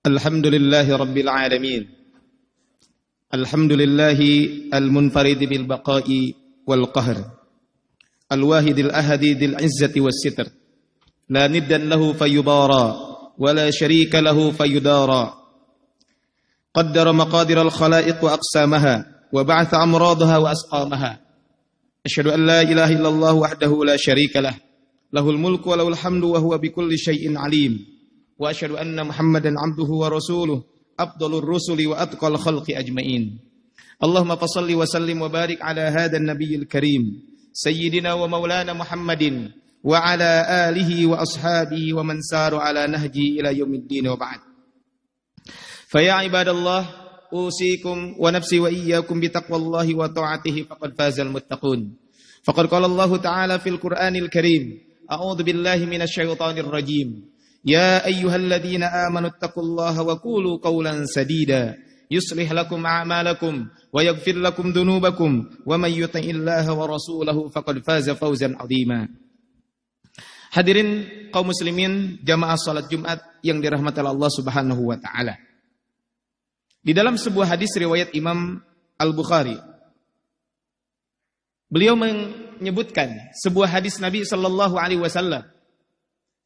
Alhamdulillahi Rabbil Alamin. Alhamdulillahi al-munfaridi bil baqa'i wal qahr, al-wahidil ahadi dil izzati was sitr, la niddan lahu fayudara wa la sharika lahu fayudara. Qaddara maqadir al-khalaiq wa aqsamaha wa ba'atha amradaha wa asqamaha. Asyhadu an la ilaha illallah wahdahu la syarika lah, lahul mulku wa lahul hamdu wa huwa bikulli syai'in alim. Wa asyhadu anna Muhammadan abduhu wa rasuluh, afdalur rusuli wa atqal khalqi ajmain. Allahumma fashalli wa sallim wa barik ala hadzal nabiyil karim, sayyidina wa maulana Muhammadin wa ala alihi wa ashabihi wa man saru ala nahji ila yaumiddin wa ba'd. Fa ya ibadallah, usikum wa nafsi wa iyyakum bi taqwallahi wa ta'atihi faqad fazal muttaqun. Faqad qala Allah ta'ala fil Qur'anil Karim, a'udzu billahi minasy syaithanir rajim. Ya ayyuhalladzina amanu taqullaha wa qulu qawlan sadida yuslih lakum a'malakum wa yaghfir lakum dhunubakum wa may yuti'illaha wa rasulahu faqad faza fawzan 'azima. Hadirin kaum muslimin jamaah salat Jumat yang dirahmati Allah Subhanahu wa taala. Di dalam sebuah hadis riwayat Imam Al-Bukhari, beliau menyebutkan sebuah hadis Nabi sallallahu alaihi wasallam.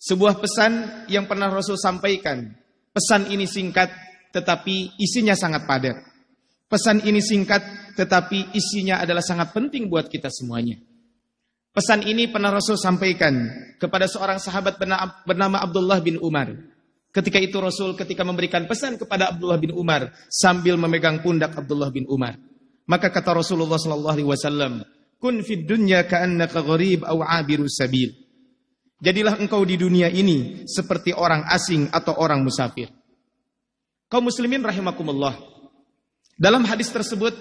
Sebuah pesan yang pernah Rasul sampaikan. Pesan ini singkat tetapi isinya sangat padat. Pesan ini singkat tetapi isinya adalah sangat penting buat kita semuanya. Pesan ini pernah Rasul sampaikan kepada seorang sahabat bernama Abdullah bin Umar. Ketika itu Rasul ketika memberikan pesan kepada Abdullah bin Umar sambil memegang pundak Abdullah bin Umar. Maka kata Rasulullah sallallahu alaihi wasallam, "Kun fid dunya ka'annaka gharib aw 'abirus sabil." Jadilah engkau di dunia ini seperti orang asing atau orang musafir. Kaum muslimin rahimakumullah. Dalam hadis tersebut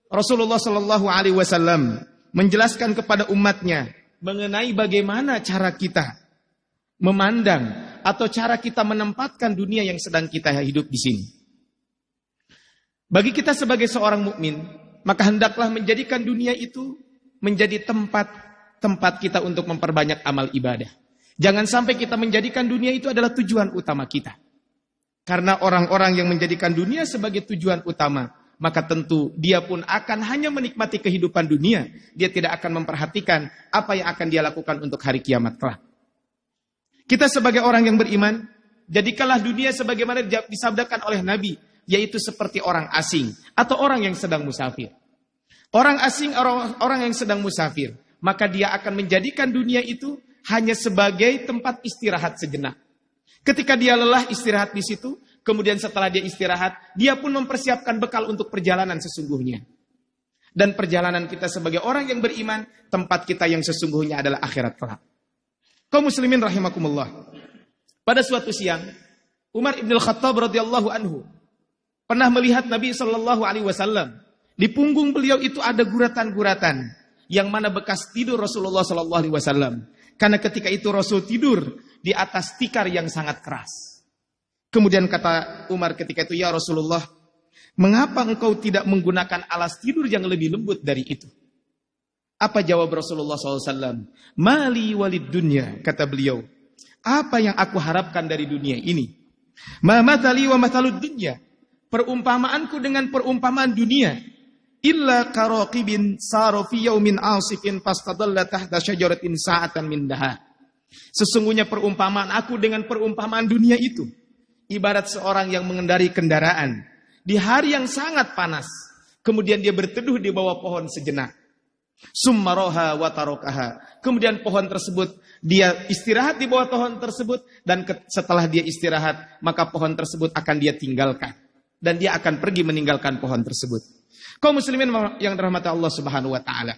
Rasulullah sallallahu alaihi wasallam menjelaskan kepada umatnya mengenai bagaimana cara kita memandang atau cara kita menempatkan dunia yang sedang kita hidup di sini. Bagi kita sebagai seorang mukmin, maka hendaklah menjadikan dunia itu menjadi tempat kita untuk memperbanyak amal ibadah. Jangan sampai kita menjadikan dunia itu adalah tujuan utama kita. Karena orang-orang yang menjadikan dunia sebagai tujuan utama, maka tentu dia pun akan hanya menikmati kehidupan dunia. Dia tidak akan memperhatikan apa yang akan dia lakukan untuk hari kiamat kelak. Kita sebagai orang yang beriman, jadikanlah dunia sebagaimana disabdakan oleh Nabi, yaitu seperti orang asing atau orang yang sedang musafir. Orang asing, orang yang sedang musafir, maka dia akan menjadikan dunia itu hanya sebagai tempat istirahat sejenak. Ketika dia lelah istirahat di situ, kemudian setelah dia istirahat, dia pun mempersiapkan bekal untuk perjalanan sesungguhnya. Dan perjalanan kita sebagai orang yang beriman, tempat kita yang sesungguhnya adalah akhirat kelak. Kaum muslimin rahimakumullah. Pada suatu siang, Umar ibn al-Khattab radhiyallahu anhu pernah melihat Nabi sallallahu alaihi wasallam. Di punggung beliau itu ada guratan-guratan yang mana bekas tidur Rasulullah sallallahu alaihi wasallam. Karena ketika itu Rasul tidur di atas tikar yang sangat keras. Kemudian kata Umar ketika itu, "Ya Rasulullah, mengapa engkau tidak menggunakan alas tidur yang lebih lembut dari itu?" Apa jawab Rasulullah SAW? "Mali walid dunya," kata beliau. Apa yang aku harapkan dari dunia ini? "Ma mathali wa mathalud dunya." Perumpamaanku dengan perumpamaan dunia. "Illa karaqibin saro fi yaumin asifin fastadalla tahta syajaratin sa'atan min dahar." Sesungguhnya perumpamaan aku dengan perumpamaan dunia itu ibarat seorang yang mengendari kendaraan di hari yang sangat panas, kemudian dia berteduh di bawah pohon sejenak. Summaroha wa tarokaha. Kemudian pohon tersebut, dia istirahat di bawah pohon tersebut, dan setelah dia istirahat, maka pohon tersebut akan dia tinggalkan. Dan dia akan pergi meninggalkan pohon tersebut. Kaum muslimin yang dirahmati Allah Subhanahu wa taala.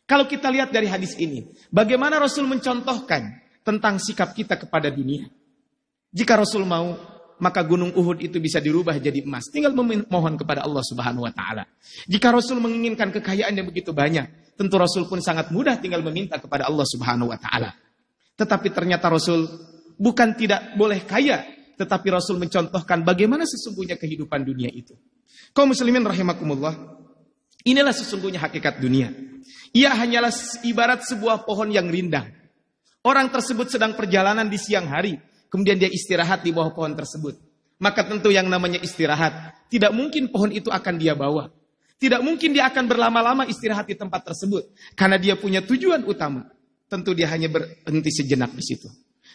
Kalau kita lihat dari hadis ini, bagaimana Rasul mencontohkan tentang sikap kita kepada dunia. Jika Rasul mau, maka gunung Uhud itu bisa dirubah jadi emas. Tinggal memohon kepada Allah Subhanahu wa taala. Jika Rasul menginginkan kekayaan yang begitu banyak, tentu Rasul pun sangat mudah tinggal meminta kepada Allah Subhanahu wa taala. Tetapi ternyata Rasul bukan tidak boleh kaya, tetapi Rasul mencontohkan bagaimana sesungguhnya kehidupan dunia itu. Kaum muslimin rahimakumullah, inilah sesungguhnya hakikat dunia. Ia hanyalah ibarat sebuah pohon yang rindang. Orang tersebut sedang perjalanan di siang hari, kemudian dia istirahat di bawah pohon tersebut. Maka tentu yang namanya istirahat, tidak mungkin pohon itu akan dia bawa. Tidak mungkin dia akan berlama-lama istirahat di tempat tersebut. Karena dia punya tujuan utama. Tentu dia hanya berhenti sejenak di situ.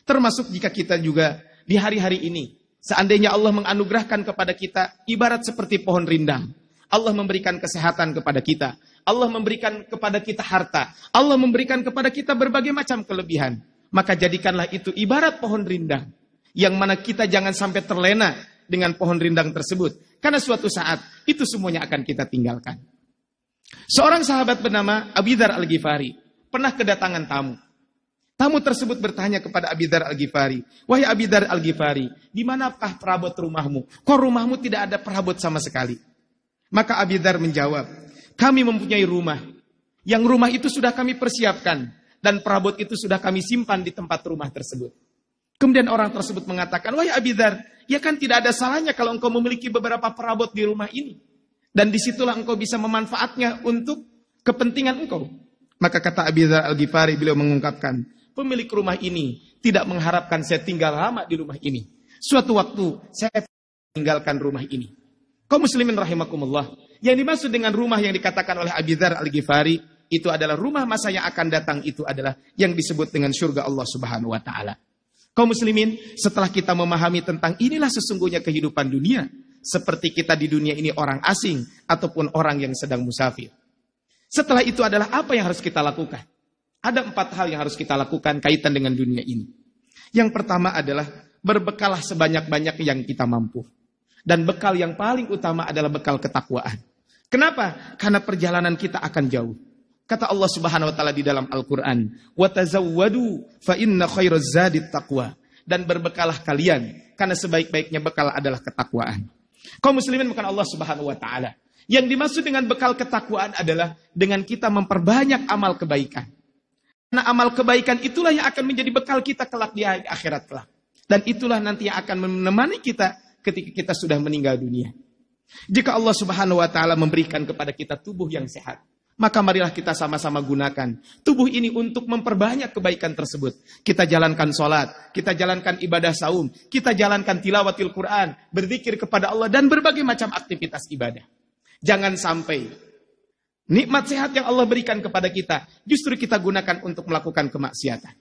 Termasuk jika kita juga di hari-hari ini, seandainya Allah menganugerahkan kepada kita ibarat seperti pohon rindang. Allah memberikan kesehatan kepada kita. Allah memberikan kepada kita harta. Allah memberikan kepada kita berbagai macam kelebihan. Maka jadikanlah itu ibarat pohon rindang. Yang mana kita jangan sampai terlena dengan pohon rindang tersebut. Karena suatu saat itu semuanya akan kita tinggalkan. Seorang sahabat bernama Abi Dzar Al-Ghifari pernah kedatangan tamu. Tamu tersebut bertanya kepada Abi Dzar Al-Ghifari, "Wahai Abi Dzar Al-Ghifari, di manakah perabot rumahmu? Kok rumahmu tidak ada perabot sama sekali?" Maka Abi Dzar menjawab, "Kami mempunyai rumah. Yang rumah itu sudah kami persiapkan. Dan perabot itu sudah kami simpan di tempat rumah tersebut." Kemudian orang tersebut mengatakan, "Wahai Abi Dzar, ya kan tidak ada salahnya kalau engkau memiliki beberapa perabot di rumah ini. Dan disitulah engkau bisa memanfaatnya untuk kepentingan engkau." Maka kata Abi Dzar Al-Ghifari, beliau mengungkapkan, "Pemilik rumah ini tidak mengharapkan saya tinggal lama di rumah ini. Suatu waktu saya tinggalkan rumah ini." Kaum muslimin rahimakumullah. Yang dimaksud dengan rumah yang dikatakan oleh Abi Dzar Al-Ghifari, itu adalah rumah masa yang akan datang, itu adalah yang disebut dengan surga Allah Subhanahu wa Ta'ala. Kaum muslimin, setelah kita memahami tentang inilah sesungguhnya kehidupan dunia, seperti kita di dunia ini orang asing ataupun orang yang sedang musafir. Setelah itu adalah apa yang harus kita lakukan? Ada 4 hal yang harus kita lakukan kaitan dengan dunia ini. Yang pertama adalah berbekalah sebanyak-banyak yang kita mampu. Dan bekal yang paling utama adalah bekal ketakwaan. Kenapa? Karena perjalanan kita akan jauh. Kata Allah Subhanahu wa Ta'ala di dalam Al-Quran, "Wa tazawwadu fa inna khairaz zadit taqwa." Dan berbekalah kalian, karena sebaik-baiknya bekal adalah ketakwaan. Kaum muslimin, bukan Allah Subhanahu wa Ta'ala. Yang dimaksud dengan bekal ketakwaan adalah dengan kita memperbanyak amal kebaikan. Karena amal kebaikan itulah yang akan menjadi bekal kita kelak di akhirat kelak. Dan itulah nanti yang akan menemani kita ketika kita sudah meninggal dunia. Jika Allah Subhanahu wa Ta'ala memberikan kepada kita tubuh yang sehat, maka marilah kita sama-sama gunakan tubuh ini untuk memperbanyak kebaikan tersebut. Kita jalankan sholat, kita jalankan ibadah saum, kita jalankan tilawatil Quran, berzikir kepada Allah, dan berbagai macam aktivitas ibadah. Jangan sampai nikmat sehat yang Allah berikan kepada kita, justru kita gunakan untuk melakukan kemaksiatan.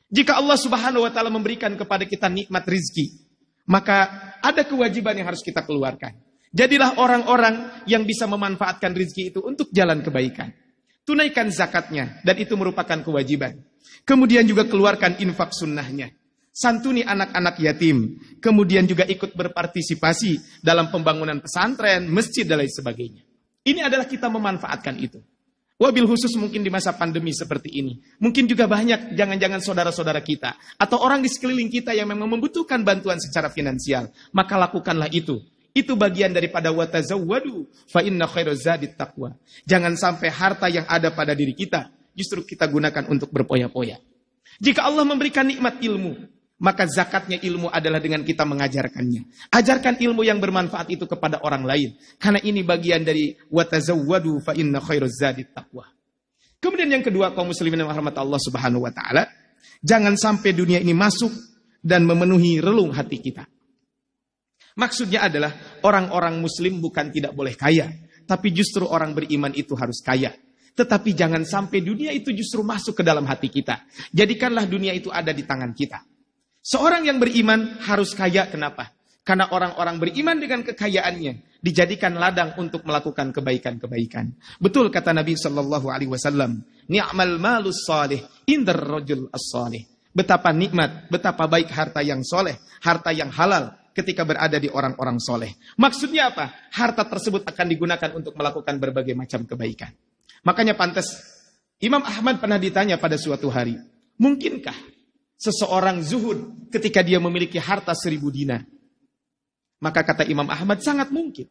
Jika Allah Subhanahu wa Ta'ala memberikan kepada kita nikmat rizki, maka ada kewajiban yang harus kita keluarkan. Jadilah orang-orang yang bisa memanfaatkan rezeki itu untuk jalan kebaikan. Tunaikan zakatnya, dan itu merupakan kewajiban. Kemudian juga keluarkan infak sunnahnya. Santuni anak-anak yatim. Kemudian juga ikut berpartisipasi dalam pembangunan pesantren, masjid, dan lain sebagainya. Ini adalah kita memanfaatkan itu. Wabil khusus mungkin di masa pandemi seperti ini. Mungkin juga banyak jangan-jangan saudara-saudara kita. Atau orang di sekeliling kita yang memang membutuhkan bantuan secara finansial. Maka lakukanlah itu. Itu bagian daripada watazawwadu fa inna khairaz zadit taqwa. Jangan sampai harta yang ada pada diri kita justru kita gunakan untuk berpoya-poya. Jika Allah memberikan nikmat ilmu, maka zakatnya ilmu adalah dengan kita mengajarkannya. Ajarkan ilmu yang bermanfaat itu kepada orang lain. Karena ini bagian dari watazawwadu fa inna khairaz zadit taqwa. Kemudian yang kedua, kaum muslimin yang rahmat Allah Subhanahu wa Ta'ala, jangan sampai dunia ini masuk dan memenuhi relung hati kita. Maksudnya adalah orang-orang muslim bukan tidak boleh kaya, tapi justru orang beriman itu harus kaya. Tetapi jangan sampai dunia itu justru masuk ke dalam hati kita. Jadikanlah dunia itu ada di tangan kita. Seorang yang beriman harus kaya, kenapa? Karena orang-orang beriman dengan kekayaannya dijadikan ladang untuk melakukan kebaikan-kebaikan. Betul kata Nabi SAW, "Ni'mal malus salih indar rajul as-salih." Betapa nikmat, betapa baik harta yang soleh, harta yang halal, ketika berada di orang-orang soleh. Maksudnya apa? Harta tersebut akan digunakan untuk melakukan berbagai macam kebaikan. Makanya pantas Imam Ahmad pernah ditanya pada suatu hari, mungkinkah seseorang zuhud ketika dia memiliki harta 1000 dinar? Maka kata Imam Ahmad, sangat mungkin.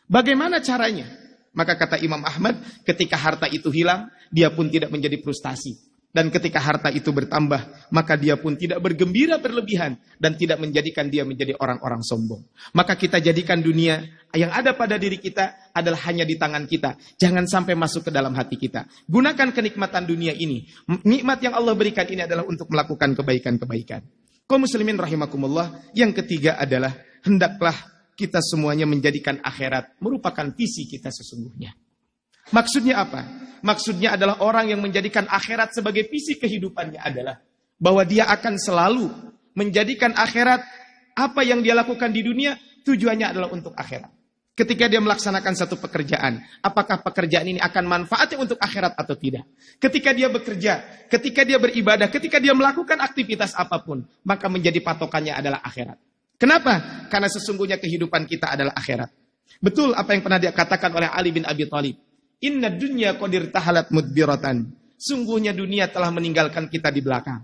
Bagaimana caranya? Maka kata Imam Ahmad, ketika harta itu hilang, dia pun tidak menjadi frustasi. Dan ketika harta itu bertambah, maka dia pun tidak bergembira berlebihan dan tidak menjadikan dia menjadi orang-orang sombong. Maka kita jadikan dunia yang ada pada diri kita adalah hanya di tangan kita. Jangan sampai masuk ke dalam hati kita. Gunakan kenikmatan dunia ini. Nikmat yang Allah berikan ini adalah untuk melakukan kebaikan-kebaikan. Kaum muslimin rahimakumullah, yang ketiga adalah hendaklah kita semuanya menjadikan akhirat merupakan visi kita sesungguhnya. Maksudnya apa? Maksudnya adalah orang yang menjadikan akhirat sebagai visi kehidupannya adalah bahwa dia akan selalu menjadikan akhirat, apa yang dia lakukan di dunia tujuannya adalah untuk akhirat. Ketika dia melaksanakan satu pekerjaan, apakah pekerjaan ini akan manfaatnya untuk akhirat atau tidak? Ketika dia bekerja, ketika dia beribadah, ketika dia melakukan aktivitas apapun, maka menjadi patokannya adalah akhirat. Kenapa? Karena sesungguhnya kehidupan kita adalah akhirat. Betul apa yang pernah dikatakan oleh Ali bin Abi Thalib. Inna dunya qadir tahalat mudbiratan. Sungguhnya dunia telah meninggalkan kita di belakang.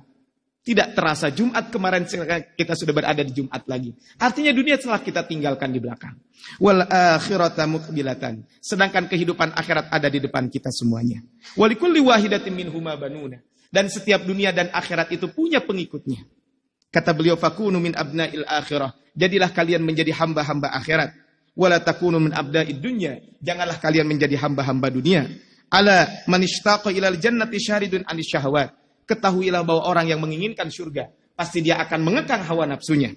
Tidak terasa Jumat kemarin kita sudah berada di Jumat lagi. Artinya dunia telah kita tinggalkan di belakang. Wal akhirata muqbilatan. Sedangkan kehidupan akhirat ada di depan kita semuanya. Walikulli wahidatin minhuma banuna. Dan setiap dunia dan akhirat itu punya pengikutnya. Kata beliau, fakunu min abna'il akhirah. Jadilah kalian menjadi hamba-hamba akhirat. Wala takunu min abda'id dunya. Janganlah kalian menjadi hamba-hamba dunia. Ala man ishtaqa ilal jannati syaridun anis syahwat. Ketahuilah bahwa orang yang menginginkan surga pasti dia akan mengekang hawa nafsunya.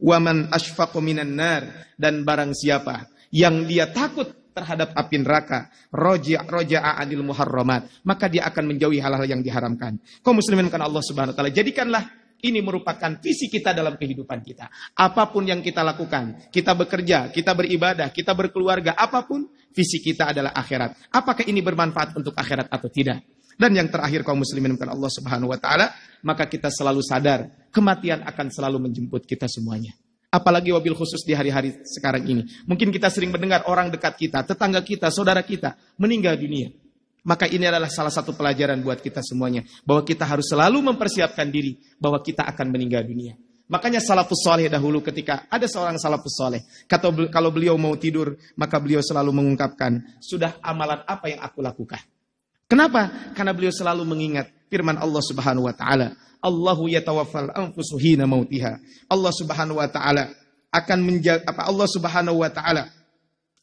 Wa man ashfaqu minan nar, dan barang siapa yang dia takut terhadap api neraka, roja'a anil muharramat, maka dia akan menjauhi hal-hal yang diharamkan. Kaum muslimin kan Allah Subhanahu wa taala, jadikanlah ini merupakan visi kita dalam kehidupan kita. Apapun yang kita lakukan, kita bekerja, kita beribadah, kita berkeluarga, apapun, visi kita adalah akhirat. Apakah ini bermanfaat untuk akhirat atau tidak? Dan yang terakhir, kaum muslimin bukan Allah Subhanahu wa taala, maka kita selalu sadar kematian akan selalu menjemput kita semuanya. Apalagi wabil khusus di hari-hari sekarang ini. Mungkin kita sering mendengar orang dekat kita, tetangga kita, saudara kita meninggal dunia. Maka ini adalah salah satu pelajaran buat kita semuanya. Bahwa kita harus selalu mempersiapkan diri bahwa kita akan meninggal dunia. Makanya salafus saleh dahulu ketika ada seorang salafus saleh, kalau beliau mau tidur, maka beliau selalu mengungkapkan, sudah amalan apa yang aku lakukan? Kenapa? Karena beliau selalu mengingat firman Allah Subhanahu wa taala, Allahu yatawaffal anfusu hina mautiha. Allah Subhanahu wa taala akan Allah Subhanahu wa taala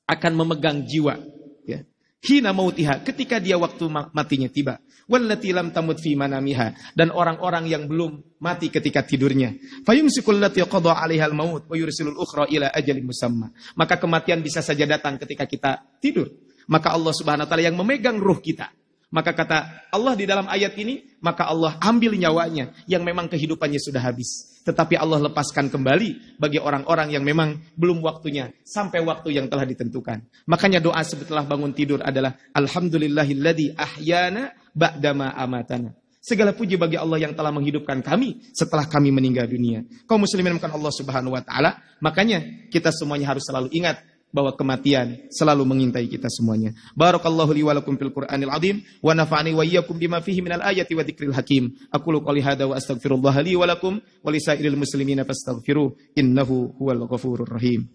akan memegang jiwa, ya. Hina mautiha, ketika dia waktu matinya tiba. Wallati lam tamut fi manamiha, dan orang-orang yang belum mati ketika tidurnya. Fayumsikul lati qada 'alaiha al-maut wa yursilul ukhra ila ajalin musamma. Maka kematian bisa saja datang ketika kita tidur. Maka Allah Subhanahu wa taala yang memegang ruh kita. Maka kata Allah di dalam ayat ini, maka Allah ambil nyawanya yang memang kehidupannya sudah habis. Tetapi Allah lepaskan kembali bagi orang-orang yang memang belum waktunya, sampai waktu yang telah ditentukan. Makanya doa setelah bangun tidur adalah, Alhamdulillahilladzi ahyana ba'dama amatana. Segala puji bagi Allah yang telah menghidupkan kami setelah kami meninggal dunia. Kaum muslimin bukan Allah Subhanahu wa taala, makanya kita semuanya harus selalu ingat bahwa kematian selalu mengintai kita semuanya. Barakallahu li wa lakum fil Qur'anil azim wa nafa'ani wa iyyakum bima fihi minal ayati wa dzikril hakim. Aqulu qouli hadza wa astaghfirullah li wa lakum wa lisairil muslimina fastaghfiruh innahu huwal ghafurur rahim.